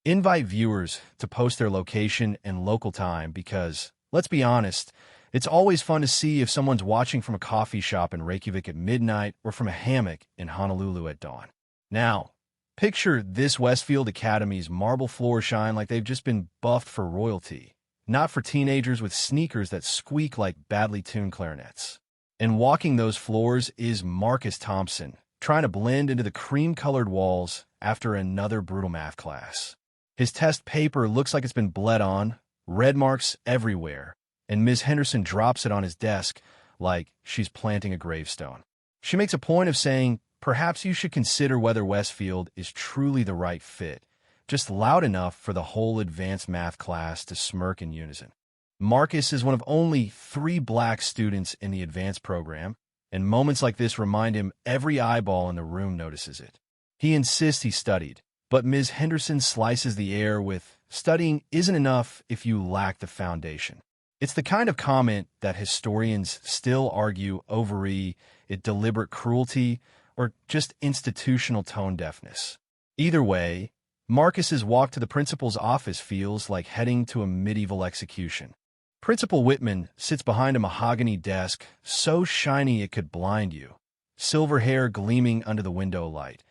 Invite viewers to post their location and local time because, let's be honest, it's always fun to see if someone's watching from a coffee shop in Reykjavik at midnight or from a hammock in Honolulu at dawn. Now, picture this Westfield Academy's marble floor shine like they've just been buffed for royalty, not for teenagers with sneakers that squeak like badly tuned clarinets. And walking those floors is Marcus Thompson, trying to blend into the cream-colored walls after another brutal math class. His test paper looks like it's been bled on, red marks everywhere, and Ms. Henderson drops it on his desk like she's planting a gravestone. She makes a point of saying, perhaps you should consider whether Westfield is truly the right fit, just loud enough for the whole advanced math class to smirk in unison. Marcus is one of only 3 black students in the advanced program, and moments like this remind him every eyeball in the room notices it. He insists he studied, but Ms. Henderson slices the air with, studying isn't enough if you lack the foundation. It's the kind of comment that historians still argue over it deliberate cruelty or just institutional tone deafness. Either way, Marcus's walk to the principal's office feels like heading to a medieval execution. Principal Whitman sits behind a mahogany desk so shiny it could blind you, silver hair gleaming under the window light,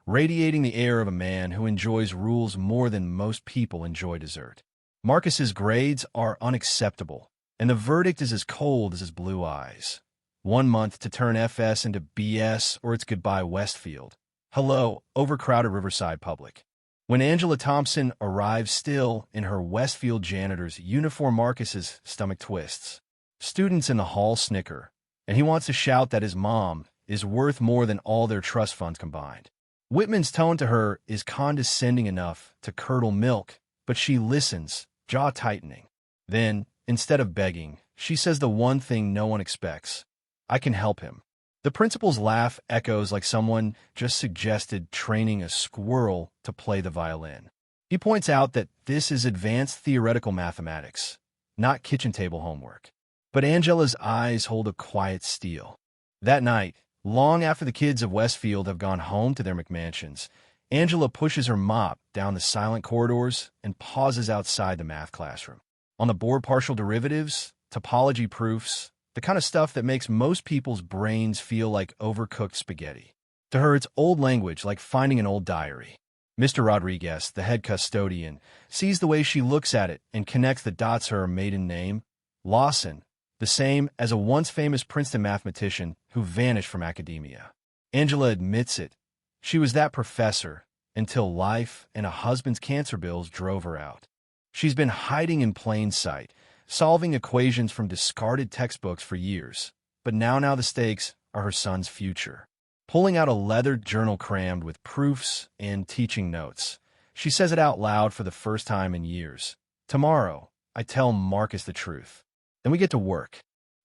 radiating the air of a man who enjoys rules more than most people enjoy dessert. Marcus's grades are unacceptable, and the verdict is as cold as his blue eyes. 1 month to turn FS into BS, or it's goodbye Westfield. Hello, overcrowded Riverside public. When Angela Thompson arrives still in her Westfield janitor's uniform, Marcus's stomach twists. Students in the hall snicker, and he wants to shout that his mom is worth more than all their trust funds combined. Whitman's tone to her is condescending enough to curdle milk, but she listens, jaw tightening. Then, instead of begging, she says the one thing no one expects. I can help him. The principal's laugh echoes like someone just suggested training a squirrel to play the violin. He points out that this is advanced theoretical mathematics, not kitchen table homework. But Angela's eyes hold a quiet steel. That night, long after the kids of Westfield have gone home to their McMansions, Angela pushes her mop down the silent corridors and pauses outside the math classroom. On the board, partial derivatives, topology proofs, the kind of stuff that makes most people's brains feel like overcooked spaghetti. To her, it's old language, like finding an old diary. Mr. Rodriguez, the head custodian, sees the way she looks at it and connects the dots to her maiden name, Lawson, the same as a once famous Princeton mathematician who vanished from academia. Angela admits it. She was that professor until life and a husband's cancer bills drove her out. She's been hiding in plain sight, solving equations from discarded textbooks for years, but now the stakes are her son's future. Pulling out a leather journal crammed with proofs and teaching notes, she says it out loud for the first time in years. Tomorrow, I tell Marcus the truth. Then we get to work.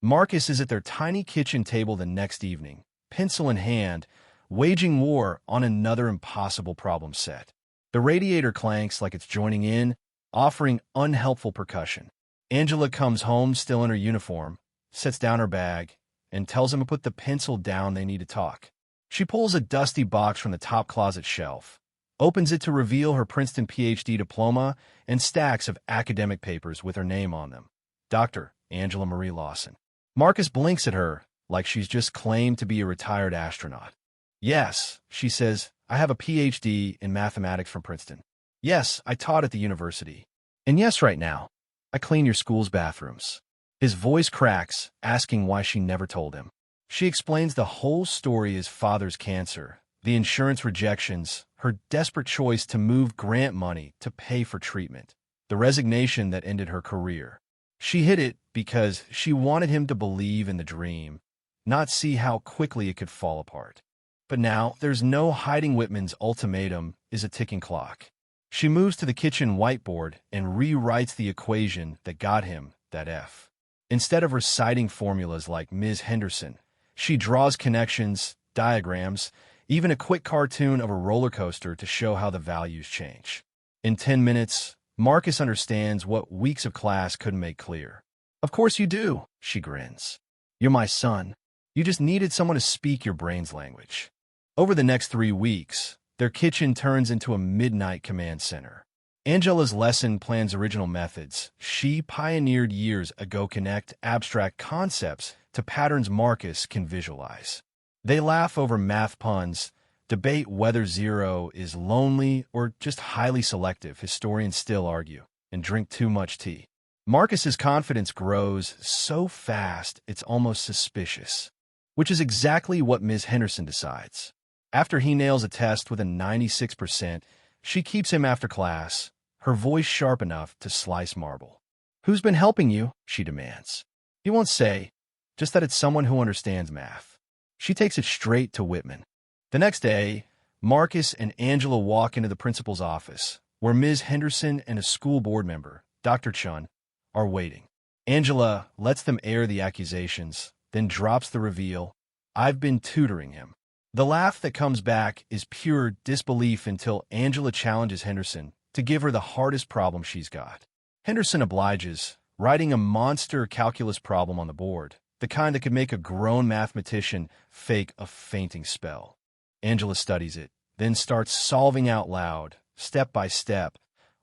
Marcus is at their tiny kitchen table the next evening, pencil in hand, waging war on another impossible problem set. The radiator clanks like it's joining in, offering unhelpful percussion. Angela comes home still in her uniform, sets down her bag, and tells him to put the pencil down, they need to talk. She pulls a dusty box from the top closet shelf, opens it to reveal her Princeton PhD diploma and stacks of academic papers with her name on them. Dr. Angela Marie Lawson. Marcus blinks at her like she's just claimed to be a retired astronaut. Yes, she says, I have a PhD in mathematics from Princeton. Yes, I taught at the university. And yes, right now, I clean your school's bathrooms. His voice cracks, asking why she never told him. She explains the whole story: his father's cancer, the insurance rejections, her desperate choice to move grant money to pay for treatment, the resignation that ended her career. She hid it because she wanted him to believe in the dream, not see how quickly it could fall apart. But now, there's no hiding. Whitman's ultimatum is a ticking clock. She moves to the kitchen whiteboard and rewrites the equation that got him that F. Instead of reciting formulas like Ms. Henderson, she draws connections, diagrams, even a quick cartoon of a roller coaster to show how the values change. In 10 minutes, Marcus understands what weeks of class couldn't make clear. Of course you do, she grins. You're my son. You just needed someone to speak your brain's language. Over the next 3 weeks, their kitchen turns into a midnight command center. Angela's lesson plans original methods. She pioneered years ago connect abstract concepts to patterns Marcus can visualize. They laugh over math puns, debate whether zero is lonely or just highly selective, historians still argue, and drink too much tea. Marcus's confidence grows so fast it's almost suspicious, which is exactly what Ms. Henderson decides. After he nails a test with a 96%, she keeps him after class, her voice sharp enough to slice marble. "Who's been helping you?" she demands. He won't say, just that it's someone who understands math. She takes it straight to Whitman. The next day, Marcus and Angela walk into the principal's office, where Ms. Henderson and a school board member, Dr. Chun, are waiting. Angela lets them air the accusations, then drops the reveal, "I've been tutoring him." The laugh that comes back is pure disbelief until Angela challenges Henderson to give her the hardest problem she's got. Henderson obliges, writing a monster calculus problem on the board, the kind that could make a grown mathematician fake a fainting spell. Angela studies it, then starts solving out loud, step by step,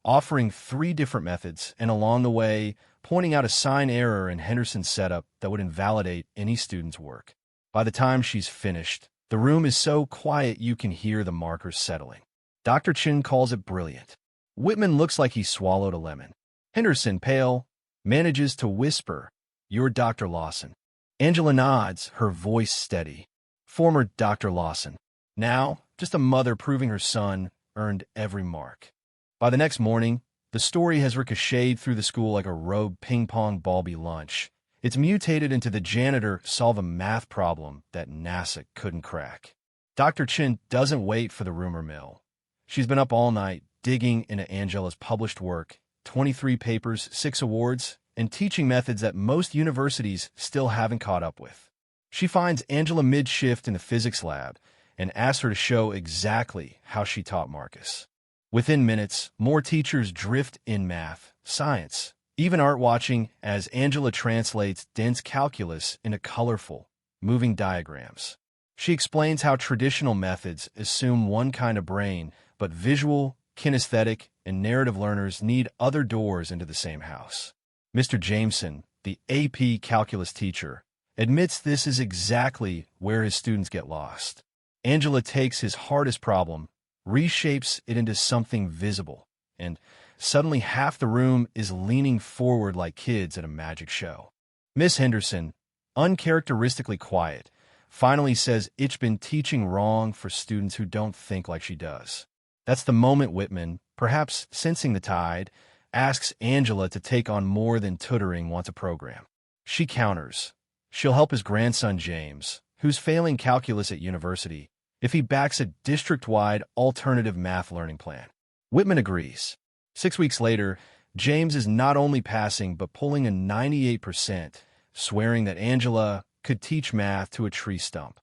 offering 3 different methods, and along the way, pointing out a sign error in Henderson's setup that would invalidate any student's work. By the time she's finished, the room is so quiet you can hear the markers settling. Dr. Chin calls it brilliant. Whitman looks like he swallowed a lemon. Henderson, pale, manages to whisper, "You're Dr. Lawson." Angela nods, her voice steady. Former Dr. Lawson. Now, just a mother proving her son earned every mark. By the next morning, the story has ricocheted through the school like a rogue ping-pong ball-bee lunch. It's mutated into the janitor solve a math problem that NASA couldn't crack. Dr. Chin doesn't wait for the rumor mill. She's been up all night digging into Angela's published work, 23 papers, 6 awards, and teaching methods that most universities still haven't caught up with. She finds Angela mid-shift in the physics lab and asks her to show exactly how she taught Marcus. Within minutes, more teachers drift in math, science, even art watching as Angela translates dense calculus into colorful, moving diagrams. She explains how traditional methods assume one kind of brain, but visual, kinesthetic, and narrative learners need other doors into the same house. Mr. Jameson, the AP calculus teacher, admits this is exactly where his students get lost. Angela takes his hardest problem, reshapes it into something visible, and suddenly half the room is leaning forward like kids at a magic show. Miss Henderson, uncharacteristically quiet, finally says it's been teaching wrong for students who don't think like she does. That's the moment Whitman, perhaps sensing the tide, asks Angela to take on more than tutoring once a program. She counters. She'll help his grandson James, who's failing calculus at university, if he backs a district-wide alternative math learning plan. Whitman agrees. 6 weeks later, James is not only passing but pulling a 98%, swearing that Angela could teach math to a tree stump.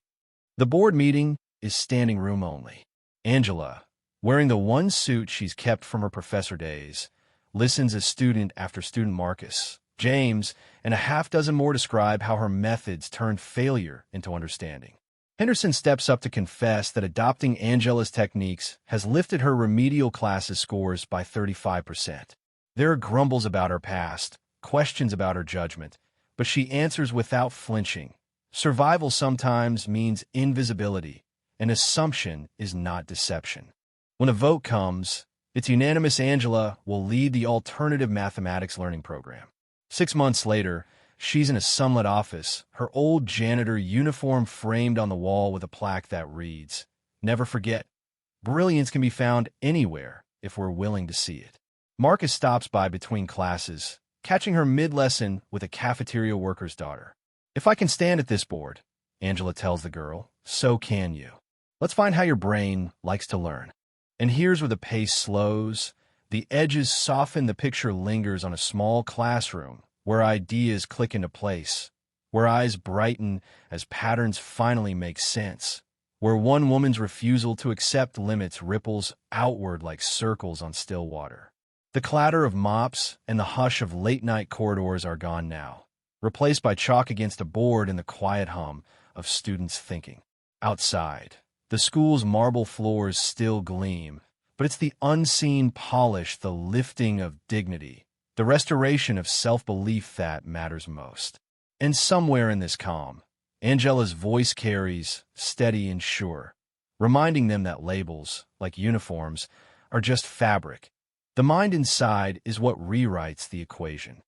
The board meeting is standing room only. Angela, wearing the one suit she's kept from her professor days, listens as student after student Marcus, James, and a half dozen more describe how her methods turned failure into understanding. Henderson steps up to confess that adopting Angela's techniques has lifted her remedial classes scores by 35%. There are grumbles about her past, questions about her judgment, but she answers without flinching. Survival sometimes means invisibility. An assumption is not deception. When a vote comes, it's unanimous Angela will lead the alternative mathematics learning program. 6 months later, she's in a sunlit office, her old janitor uniform framed on the wall with a plaque that reads, "Never forget, brilliance can be found anywhere if we're willing to see it." Marcus stops by between classes, catching her mid-lesson with a cafeteria worker's daughter. "If I can stand at this board," Angela tells the girl, "so can you. Let's find how your brain likes to learn." And here's where the pace slows, the edges soften, the picture lingers on a small classroom where ideas click into place, where eyes brighten as patterns finally make sense, where one woman's refusal to accept limits ripples outward like circles on still water. The clatter of mops and the hush of late-night corridors are gone now, replaced by chalk against a board and the quiet hum of students thinking. Outside, the school's marble floors still gleam, But it's the unseen polish, the lifting of dignity, the restoration of self-belief that matters most. And somewhere in this calm, Angela's voice carries, steady and sure, reminding them that labels, like uniforms, are just fabric. The mind inside is what rewrites the equation.